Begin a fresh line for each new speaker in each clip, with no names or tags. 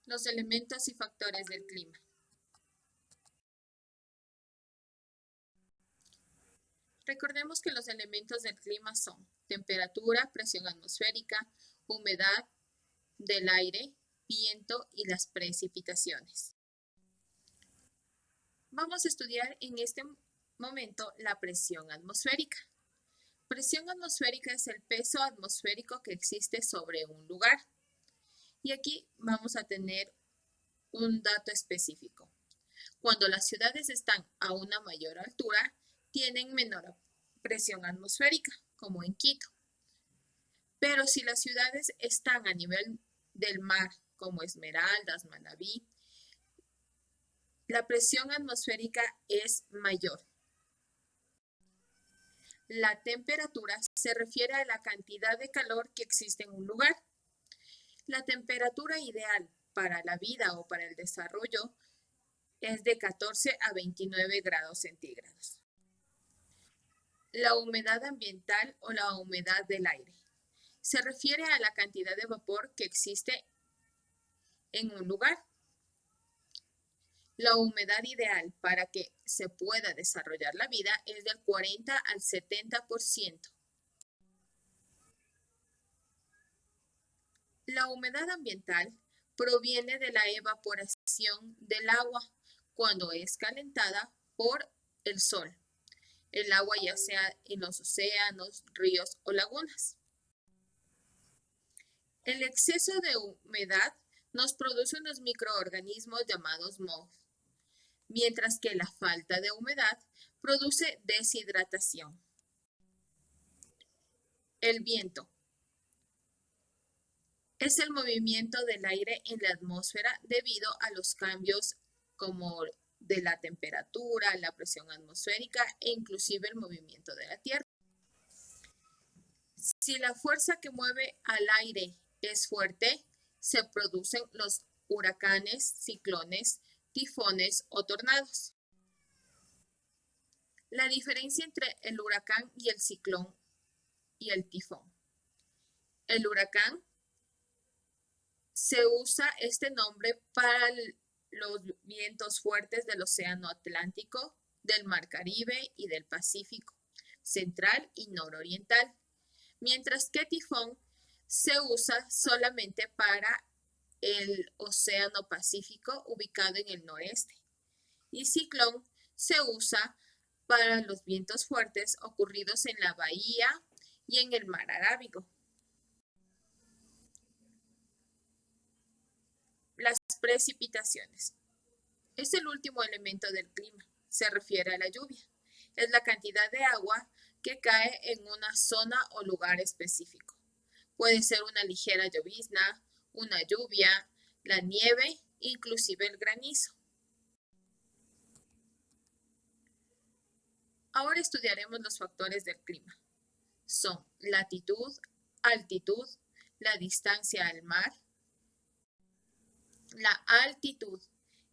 Los elementos y factores del clima. Recordemos que los elementos del clima son temperatura, presión atmosférica, humedad del aire, viento y las precipitaciones. Vamos a estudiar en este momento la presión atmosférica. Presión atmosférica es el peso atmosférico que existe sobre un lugar. Y aquí vamos a tener un dato específico. Cuando las ciudades están a una mayor altura, tienen menor presión atmosférica, como en Quito. Pero si las ciudades están a nivel del mar, como Esmeraldas, Manabí, la presión atmosférica es mayor. La temperatura se refiere a la cantidad de calor que existe en un lugar. La temperatura ideal para la vida o para el desarrollo es de 14 a 29 grados centígrados. La humedad ambiental o la humedad del aire se refiere a la cantidad de vapor que existe en un lugar. La humedad ideal para que se pueda desarrollar la vida es del 40 al 70%. La humedad ambiental proviene de la evaporación del agua cuando es calentada por el sol. El agua ya sea en los océanos, ríos o lagunas. El exceso de humedad nos produce unos microorganismos llamados moho, mientras que la falta de humedad produce deshidratación. El viento es el movimiento del aire en la atmósfera debido a los cambios como de la temperatura, la presión atmosférica e inclusive el movimiento de la Tierra. Si la fuerza que mueve al aire es fuerte, se producen los huracanes, ciclones, tifones o tornados. La diferencia entre el huracán y el ciclón y el tifón. El huracán se usa este nombre para los vientos fuertes del Océano Atlántico, del Mar Caribe y del Pacífico central y nororiental, mientras que tifón se usa solamente para el Océano Pacífico ubicado en el noreste y ciclón se usa para los vientos fuertes ocurridos en la bahía y en el mar Arábigo. Las precipitaciones. Es el último elemento del clima. Se refiere a la lluvia. Es la cantidad de agua que cae en una zona o lugar específico. Puede ser una ligera llovizna, una lluvia, la nieve, inclusive el granizo. Ahora estudiaremos los factores del clima. Son latitud, altitud, la distancia al mar. La altitud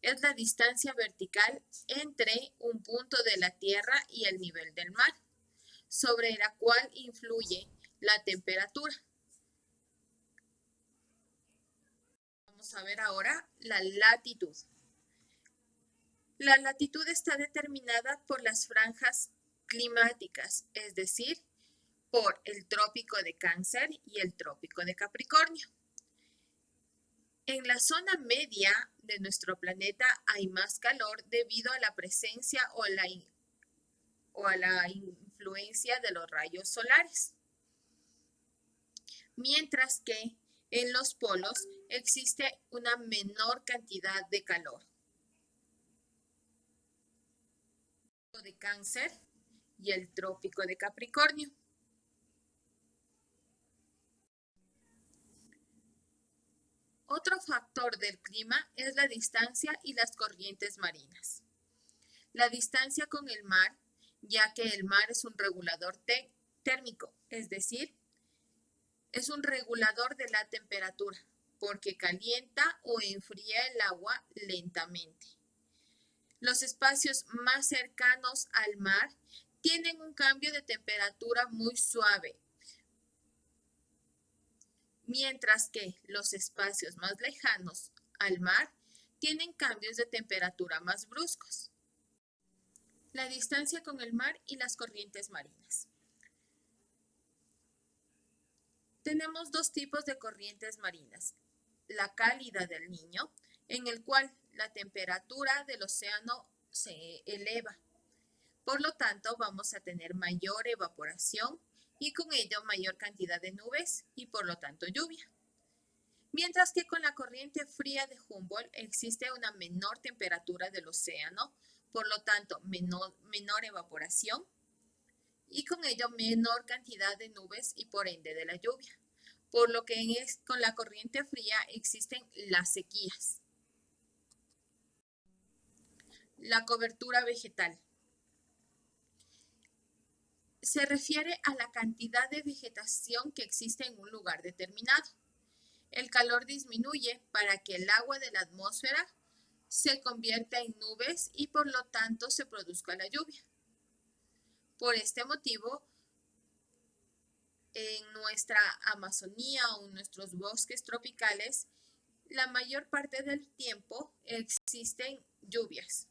es la distancia vertical entre un punto de la Tierra y el nivel del mar, sobre la cual influye la temperatura. Vamos a ver ahora la latitud. La latitud está determinada por las franjas climáticas, es decir, por el trópico de Cáncer y el trópico de Capricornio. En la zona media de nuestro planeta hay más calor debido a la presencia o a la influencia de los rayos solares, mientras que en los polos existe una menor cantidad de calor. El trópico de Cáncer y el trópico de Capricornio. Otro factor del clima es la distancia y las corrientes marinas. La distancia con el mar, ya que el mar es un regulador térmico, es decir, es un regulador de la temperatura, porque calienta o enfría el agua lentamente. Los espacios más cercanos al mar tienen un cambio de temperatura muy suave, mientras que los espacios más lejanos al mar tienen cambios de temperatura más bruscos. La distancia con el mar y las corrientes marinas. Tenemos dos tipos de corrientes marinas. La cálida del Niño, en el cual la temperatura del océano se eleva. Por lo tanto, vamos a tener mayor evaporación y con ello mayor cantidad de nubes y por lo tanto lluvia. Mientras que con la corriente fría de Humboldt existe una menor temperatura del océano, por lo tanto menor evaporación y con ello menor cantidad de nubes y por ende de la lluvia. Por lo que con la corriente fría existen las sequías. La cobertura vegetal. Se refiere a la cantidad de vegetación que existe en un lugar determinado. El calor disminuye para que el agua de la atmósfera se convierta en nubes y por lo tanto se produzca la lluvia. Por este motivo, en nuestra Amazonía o en nuestros bosques tropicales, la mayor parte del tiempo existen lluvias.